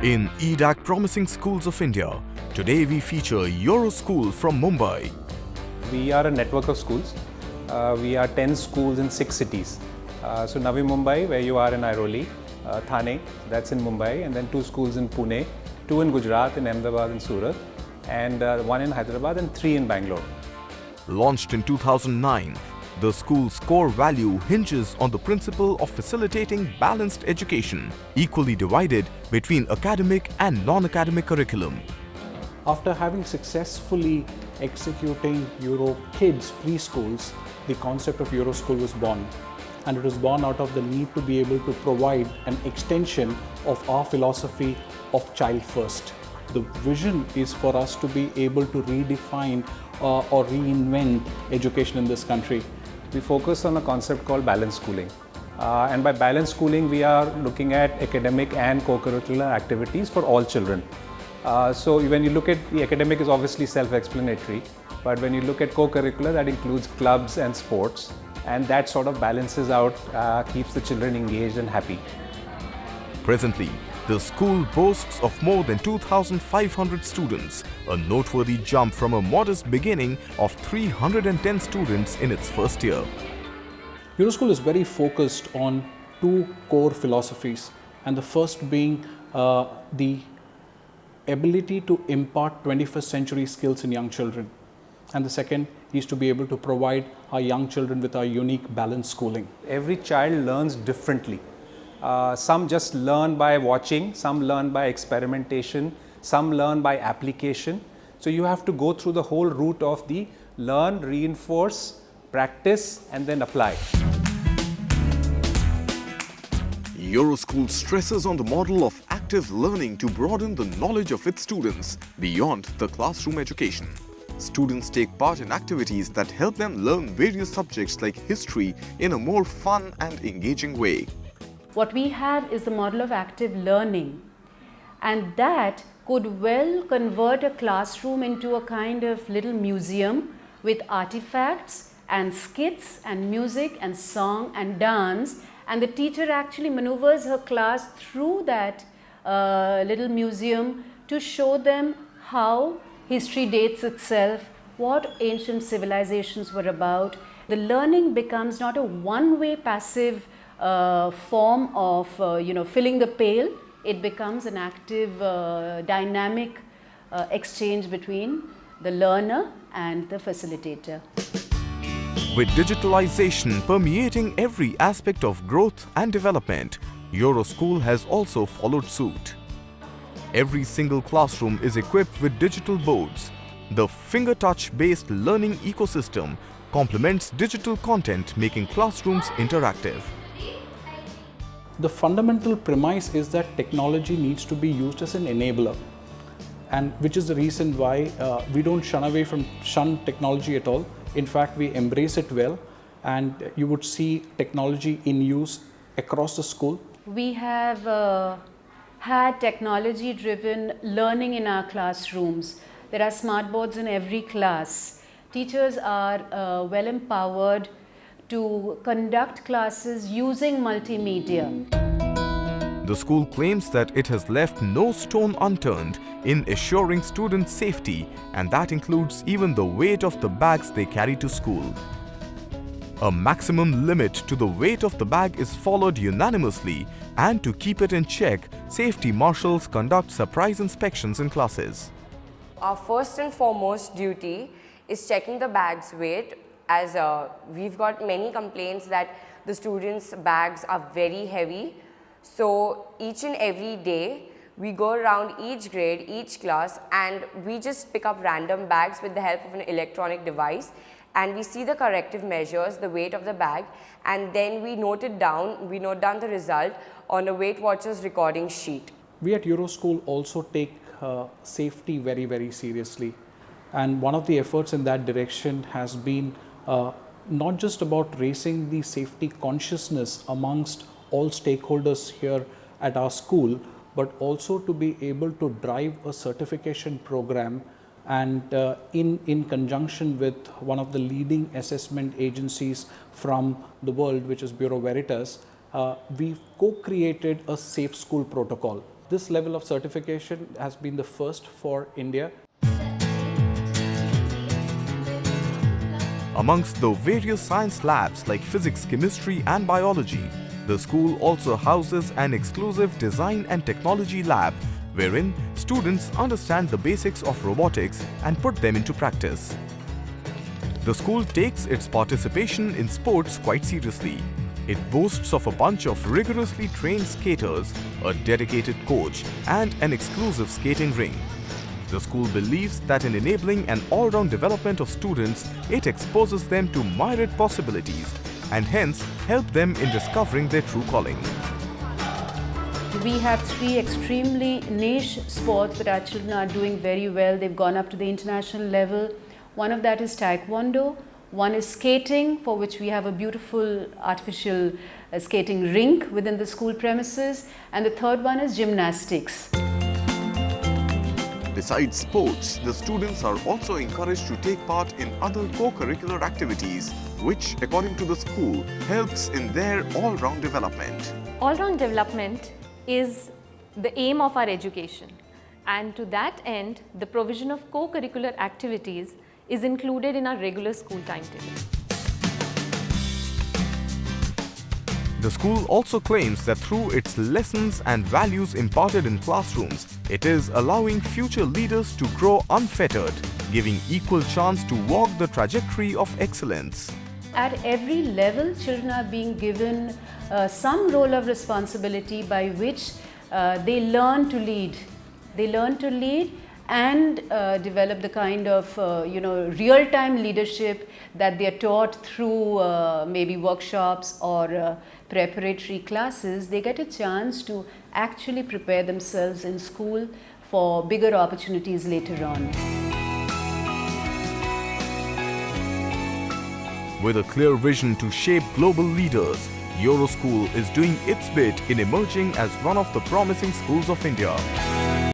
In EDAC Promising Schools of India, today we feature EuroSchool from Mumbai. We are a network of schools. We are 10 schools in 6 cities. So Navi Mumbai, where you are in Airoli, Thane, that's in Mumbai, and then 2 schools in Pune, 2 in Gujarat, in Ahmedabad and Surat, and 1 in Hyderabad and 3 in Banglore. Launched in 2009, the school's core value hinges on the principle of facilitating balanced education, equally divided between academic and non-academic curriculum. After having successfully executing Euro Kids preschools, the concept of EuroSchool was born. And it was born out of the need to be able to provide an extension of our philosophy of child first. The vision is for us to be able to redefine or reinvent education in this country. We focus on a concept called balanced schooling. And by balanced schooling, we are looking at academic and co-curricular activities for all children. So when you look at the academic is obviously self-explanatory, but when you look at co-curricular, that includes clubs and sports, and that sort of balances out, keeps the children engaged and happy. Presently, the school boasts of more than 2,500 students, a noteworthy jump from a modest beginning of 310 students in its first year. EuroSchool is very focused on 2 core philosophies, and the first being the ability to impart 21st century skills in young children, and the second is to be able to provide our young children with our unique balanced schooling. Every child learns differently. Some just learn by watching, some learn by experimentation, some learn by application. So you have to go through the whole route of the learn, reinforce, practice and then apply. EuroSchool stresses on the model of active learning to broaden the knowledge of its students beyond the classroom education. Students take part in activities that help them learn various subjects like history in a more fun and engaging way. What we have is the model of active learning, and that could well convert a classroom into a kind of little museum with artifacts and skits and music and song and dance, and the teacher actually maneuvers her class through that little museum to show them how history dates itself, what ancient civilizations were about. The learning becomes not a one-way passive form of filling the pail. It becomes an active dynamic exchange between the learner and the facilitator. With digitalization permeating every aspect of growth and development, EuroSchool has also followed suit. Every single classroom is equipped with digital boards. The finger-touch-based learning ecosystem complements digital content, making classrooms interactive. The fundamental premise is that technology needs to be used as an enabler, and which is the reason why we don't shun technology at all. In fact, we embrace it well, and you would see technology in use across the school. We have had technology-driven learning in our classrooms. There are smart boards in every class. Teachers are well empowered to conduct classes using multimedia. The school claims that it has left no stone unturned in assuring students' safety, and that includes even the weight of the bags they carry to school. A maximum limit to the weight of the bag is followed unanimously, and to keep it in check, safety marshals conduct surprise inspections in classes. Our first and foremost duty is checking the bag's weight, as we've got many complaints that the students' bags are very heavy. So each and every day we go around each grade, each class, and we just pick up random bags with the help of an electronic device, and we see the corrective measures, the weight of the bag, and then we note it down. We note down the result on a Weight Watchers recording sheet. We at EuroSchool also take safety very, very seriously, and one of the efforts in that direction has been not just about raising the safety consciousness amongst all stakeholders here at our school, but also to be able to drive a certification program, and in conjunction with one of the leading assessment agencies from the world, which is Bureau Veritas, we co-created a safe school protocol. This level of certification has been the first for India. Amongst the various science labs like physics, chemistry and biology, the school also houses an exclusive design and technology lab wherein students understand the basics of robotics and put them into practice. The school takes its participation in sports quite seriously. It boasts of a bunch of rigorously trained skaters, a dedicated coach and an exclusive skating ring. The school believes that in enabling an all-round development of students, it exposes them to myriad possibilities and hence help them in discovering their true calling. We have 3 extremely niche sports that our children are doing very well. They've gone up to the international level. One of that is Taekwondo. One is skating, for which we have a beautiful artificial skating rink within the school premises. And the third one is gymnastics. Besides sports, the students are also encouraged to take part in other co-curricular activities, which, according to the school, helps in their all-round development. All-round development is the aim of our education, and to that end, the provision of co-curricular activities is included in our regular school timetable. The school also claims that through its lessons and values imparted in classrooms, it is allowing future leaders to grow unfettered, giving equal chance to walk the trajectory of excellence. At every level, children are being given some role of responsibility by which they learn to lead. They learn to lead and develop the kind of real-time leadership that they are taught through maybe workshops or preparatory classes. They get a chance to actually prepare themselves in school for bigger opportunities later on. With a clear vision to shape global leaders, EuroSchool is doing its bit in emerging as one of the promising schools of India.